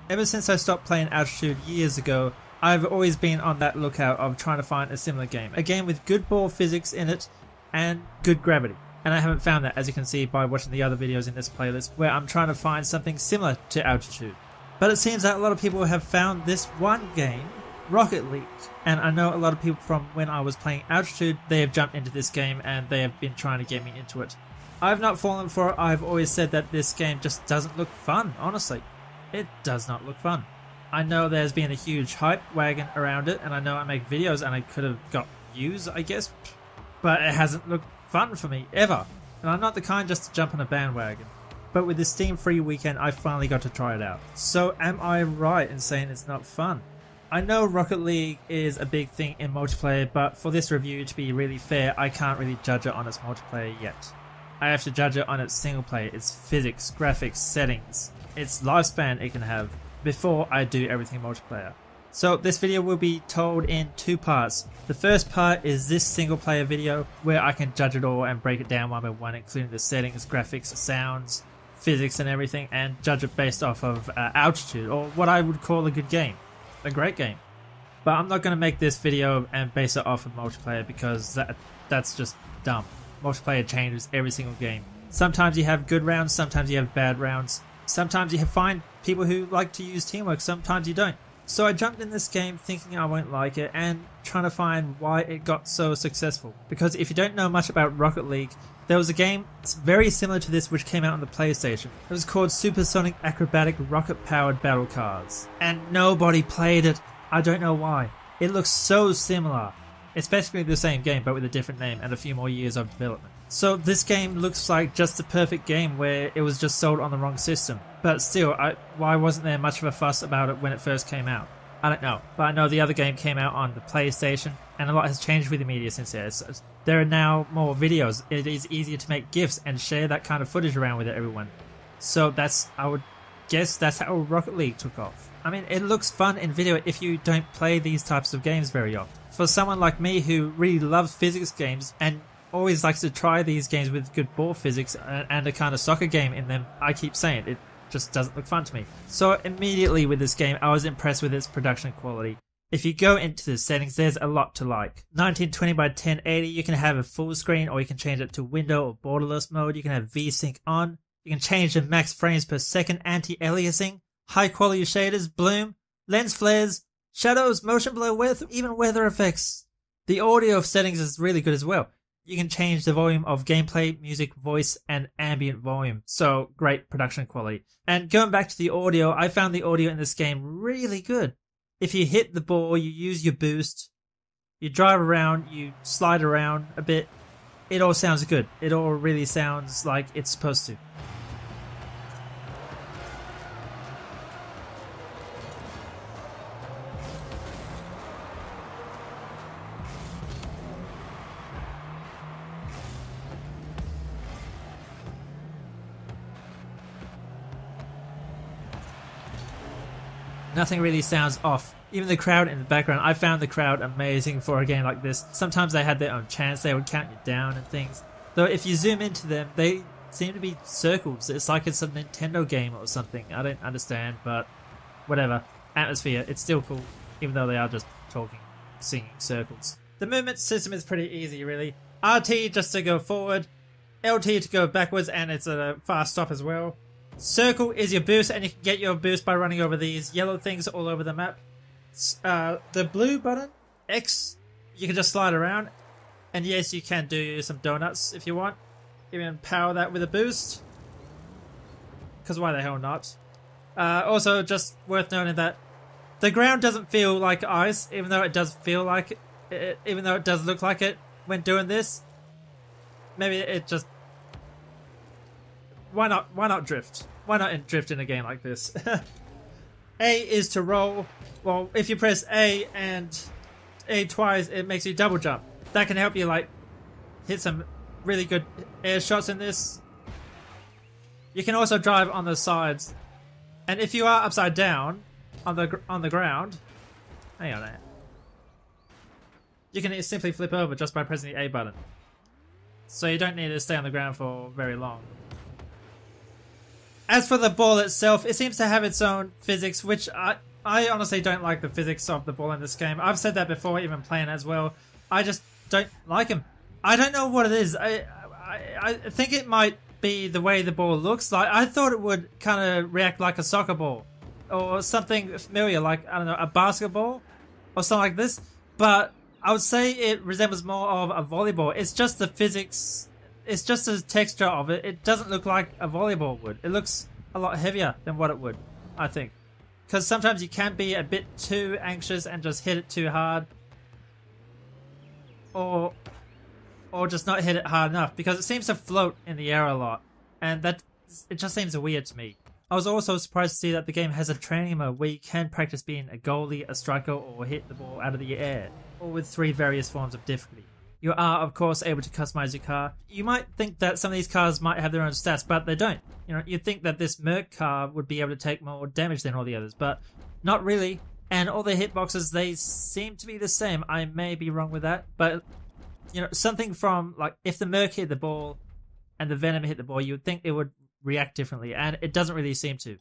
Ever since I stopped playing Altitude years ago, I've always been on that lookout of trying to find a similar game. A game with good ball physics in it and good gravity. And I haven't found that, as you can see by watching the other videos in this playlist, where I'm trying to find something similar to Altitude. But it seems that a lot of people have found this one game, Rocket League. And I know a lot of people from when I was playing Altitude, they have jumped into this game and they have been trying to get me into it. I've not fallen for it. I've always said that this game just doesn't look fun, honestly. It does not look fun. I know there's been a huge hype wagon around it, and I know I make videos and I could have got views, I guess, but it hasn't looked fun for me, ever. And I'm not the kind just to jump on a bandwagon. But with this Steam free weekend, I finally got to try it out. So am I right in saying it's not fun? I know Rocket League is a big thing in multiplayer, but for this review to be really fair, I can't really judge it on its multiplayer yet. I have to judge it on its single player, its physics, graphics, settings, its lifespan it can have, before I do everything multiplayer. So this video will be told in two parts. The first part is this single player video where I can judge it all and break it down one by one, including the settings, graphics, sounds, physics and everything, and judge it based off of Altitude, or what I would call a good game. A great game. But I'm not going to make this video and base it off of multiplayer because that's just dumb. Multiplayer changes every single game. Sometimes you have good rounds, sometimes you have bad rounds. Sometimes you find people who like to use teamwork, sometimes you don't. So I jumped in this game thinking I won't like it and trying to find why it got so successful. Because if you don't know much about Rocket League, there was a game very similar to this which came out on the PlayStation. It was called Supersonic Acrobatic Rocket Powered Battle Cars. And nobody played it. I don't know why. It looks so similar. It's basically the same game but with a different name and a few more years of development. So this game looks like just the perfect game where it was just sold on the wrong system. But still, why wasn't there much of a fuss about it when it first came out? I don't know. But I know the other game came out on the PlayStation and a lot has changed with the media since then. There are now more videos. It is easier to make GIFs and share that kind of footage around with everyone. So I would guess that's how Rocket League took off. I mean, it looks fun in video if you don't play these types of games very often. For someone like me who really loves physics games and always likes to try these games with good ball physics and a kind of soccer game in them, I keep saying it just doesn't look fun to me. So immediately with this game, I was impressed with its production quality. If you go into the settings, there's a lot to like. 1920 by 1080, you can have a full screen or you can change it to window or borderless mode. You can have VSync on. You can change the max frames per second, anti-aliasing, high quality shaders, bloom, lens flares, shadows, motion blur, even weather effects. The audio settings is really good as well. You can change the volume of gameplay, music, voice, and ambient volume. So, great production quality. And going back to the audio, I found the audio in this game really good. If you hit the ball, you use your boost, you drive around, you slide around a bit, it all sounds good. It all really sounds like it's supposed to. Nothing really sounds off. Even the crowd in the background, I found the crowd amazing for a game like this. Sometimes they had their own chants, they would count you down and things. Though if you zoom into them, they seem to be circles. It's like it's a Nintendo game or something. I don't understand, but whatever. Atmosphere, it's still cool, even though they are just talking, singing circles. The movement system is pretty easy, really. RT just to go forward, LT to go backwards, and it's a fast stop as well. Circle is your boost, and you can get your boost by running over these yellow things all over the map. The blue button, X, you can just slide around. And yes, you can do some donuts if you want. Even power that with a boost. Because why the hell not? Also, just worth noting that the ground doesn't feel like ice, even though it does feel like it, even though it does look like it when doing this. Maybe it just... Why not drift? Why not drift in a game like this? A is to roll. Well, if you press A and A twice, it makes you double jump. That can help you like hit some really good air shots in this. You can also drive on the sides, and if you are upside down on the ground, hang on there, you can simply flip over just by pressing the A button. So you don't need to stay on the ground for very long. As for the ball itself, it seems to have its own physics, which I honestly don't like the physics of the ball in this game. I've said that before, even playing as well. I just don't like them. I don't know what it is. I think it might be the way the ball looks. Like, I thought it would kind of react like a soccer ball or something familiar, like, I don't know, a basketball or something like this. But I would say it resembles more of a volleyball. It's just the physics. It's just the texture of it. It doesn't look like a volleyball would. It looks a lot heavier than what it would, I think. Because sometimes you can be a bit too anxious and just hit it too hard. Or just not hit it hard enough. Because it seems to float in the air a lot. And it just seems weird to me. I was also surprised to see that the game has a training mode where you can practice being a goalie, a striker, or hit the ball out of the air. All with 3 various forms of difficulty. You are, of course, able to customize your car. You might think that some of these cars might have their own stats, but they don't. You know, you'd think that this Merc car would be able to take more damage than all the others, but not really. And all the hitboxes, they seem to be the same. I may be wrong with that, but you know, something from, like, if the Merc hit the ball and the Venom hit the ball, you would think it would react differently, and it doesn't really seem to,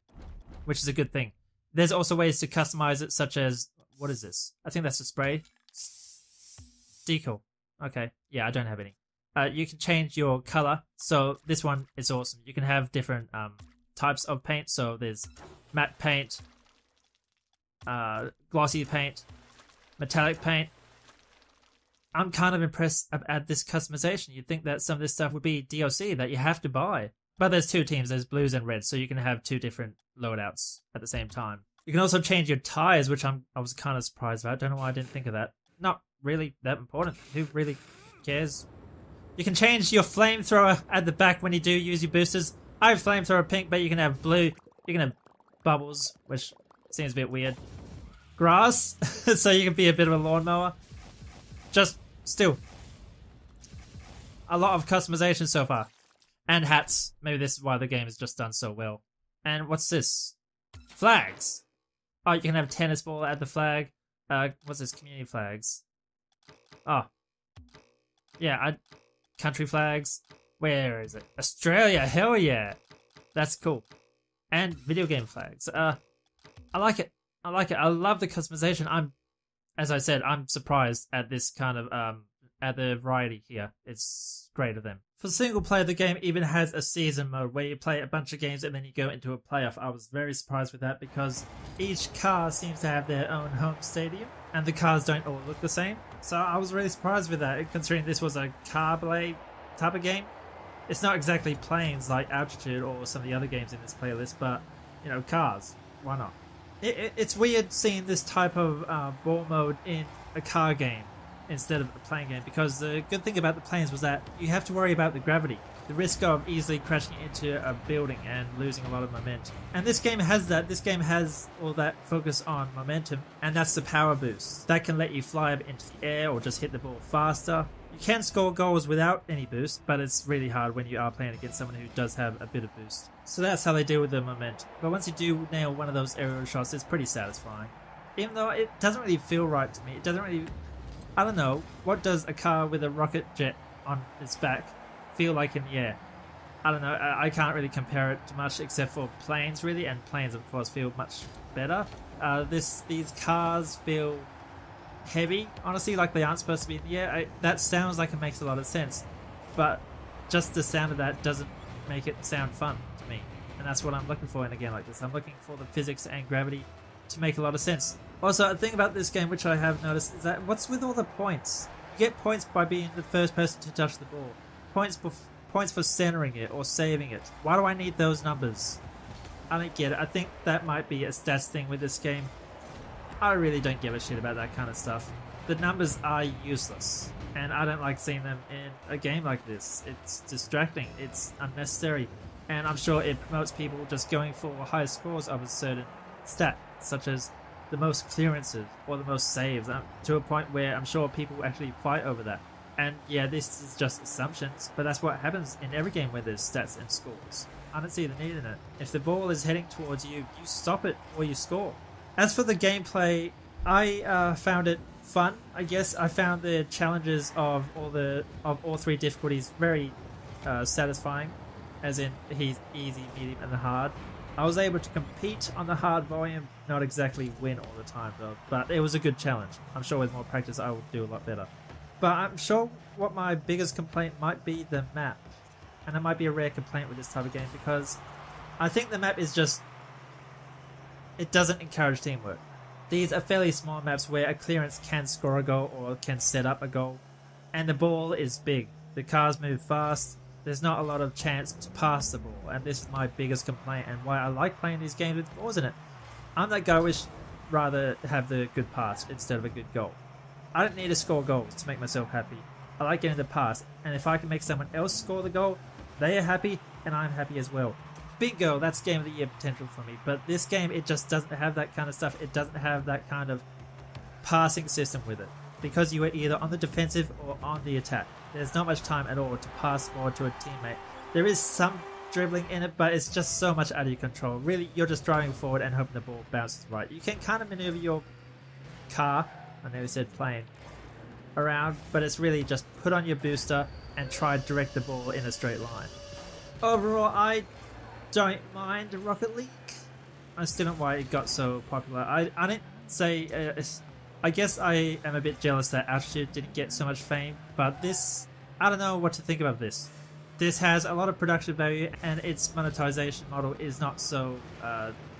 which is a good thing. There's also ways to customize it, such as, what is this? I think that's a spray. Decal. Okay, yeah, I don't have any. You can change your color, so this one is awesome. You can have different types of paint, so there's matte paint, glossy paint, metallic paint. I'm kind of impressed at this customization. You'd think that some of this stuff would be DLC that you have to buy. But there's 2 teams, there's blues and reds, so you can have 2 different loadouts at the same time. You can also change your tires, which I was kind of surprised about. Don't know why I didn't think of that. Not really that important. Who really cares? You can change your flamethrower at the back when you do use your boosters. I have flamethrower pink, but you can have blue. You can have bubbles, which seems a bit weird. Grass, so you can be a bit of a lawnmower. Just still a lot of customization so far. And hats. Maybe this is why the game has just done so well. And what's this? Flags. Oh, you can have a tennis ball at the flag. What's this? Community flags. Oh. Yeah, country flags. Where is it? Australia, hell yeah. That's cool. And video game flags. I like it. I like it. I love the customization. As I said, I'm surprised at this kind of, at the variety here. It's great of them. For single player, the game even has a season mode where you play a bunch of games and then you go into a playoff. I was very surprised with that because each car seems to have their own home stadium and the cars don't all look the same. So I was really surprised with that, considering this was a car blade type of game. It's not exactly planes like Altitude or some of the other games in this playlist, but, you know, cars. Why not? It's weird seeing this type of ball mode in a car game instead of a plane game, because the good thing about the planes was that you have to worry about the gravity, the risk of easily crashing into a building and losing a lot of momentum. And this game has that. This game has all that focus on momentum, and that's the power boost. That can let you fly up into the air or just hit the ball faster. You can score goals without any boost, but it's really hard when you are playing against someone who does have a bit of boost. So that's how they deal with the momentum. But once you do nail one of those aerial shots, it's pretty satisfying. Even though it doesn't really feel right to me. It doesn't really... I don't know, what does a car with a rocket jet on its back feel like in the air? I don't know, I can't really compare it to much except for planes really, and planes of course feel much better. These cars feel heavy, honestly, like they aren't supposed to be in the air. That sounds like it makes a lot of sense, but just the sound of that doesn't make it sound fun to me. And that's what I'm looking for in a game like this. I'm looking for the physics and gravity to make a lot of sense. Also, a thing about this game which I have noticed is that what's with all the points? You get points by being the first person to touch the ball. Points for centering it or saving it. Why do I need those numbers? I don't get it. I think that might be a stats thing with this game. I really don't give a shit about that kind of stuff. The numbers are useless, and I don't like seeing them in a game like this. It's distracting, it's unnecessary, and I'm sure it promotes people just going for high scores of a certain stat, such as the most clearances or the most saves, to a point where I'm sure people actually fight over that. And yeah, this is just assumptions, but that's what happens in every game where there's stats and scores. I don't see the need in it. If the ball is heading towards you, you stop it or you score. As for the gameplay, I found it fun, I guess. I found the challenges of all 3 difficulties very satisfying. as in he's easy, medium, and hard. I was able to compete on the hard volume, not exactly win all the time though, but it was a good challenge. I'm sure with more practice I will do a lot better. But I'm sure what my biggest complaint might be the map. And it might be a rare complaint with this type of game because I think the map is just... it doesn't encourage teamwork. These are fairly small maps where a clearance can score a goal or can set up a goal. And the ball is big. The cars move fast. There's not a lot of chance to pass the ball, and this is my biggest complaint and why I like playing these games with balls in it. I'm that guy which rather have the good pass instead of a good goal. I don't need to score goals to make myself happy. I like getting the pass, and if I can make someone else score the goal, they are happy and I'm happy as well. Bingo, that's Game of the Year potential for me, but this game, it just doesn't have that kind of stuff. It doesn't have that kind of passing system with it, because you are either on the defensive or on the attack. There's not much time at all to pass the ball to a teammate. There is some dribbling in it, but it's just so much out of your control. Really, you're just driving forward and hoping the ball bounces right. You can kind of maneuver your car, I never said plane, around, but it's really just put on your booster and try to direct the ball in a straight line. Overall, I don't mind Rocket League. I still don't know why it got so popular. I didn't say... I guess I am a bit jealous that Altitude didn't get so much fame, but this... I don't know what to think about this. This has a lot of production value and its monetization model is not so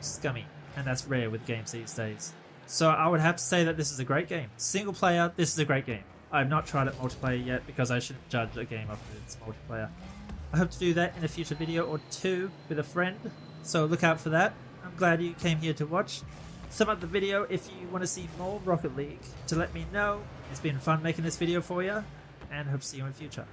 scummy, and that's rare with games these days. So I would have to say that this is a great game. Single player, this is a great game. I have not tried it multiplayer yet because I shouldn't judge a game off of its multiplayer. I hope to do that in a future video or two with a friend, so look out for that. I'm glad you came here to watch. Sum up the video if you want to see more Rocket League to let me know. It's been fun making this video for you, and hope to see you in the future.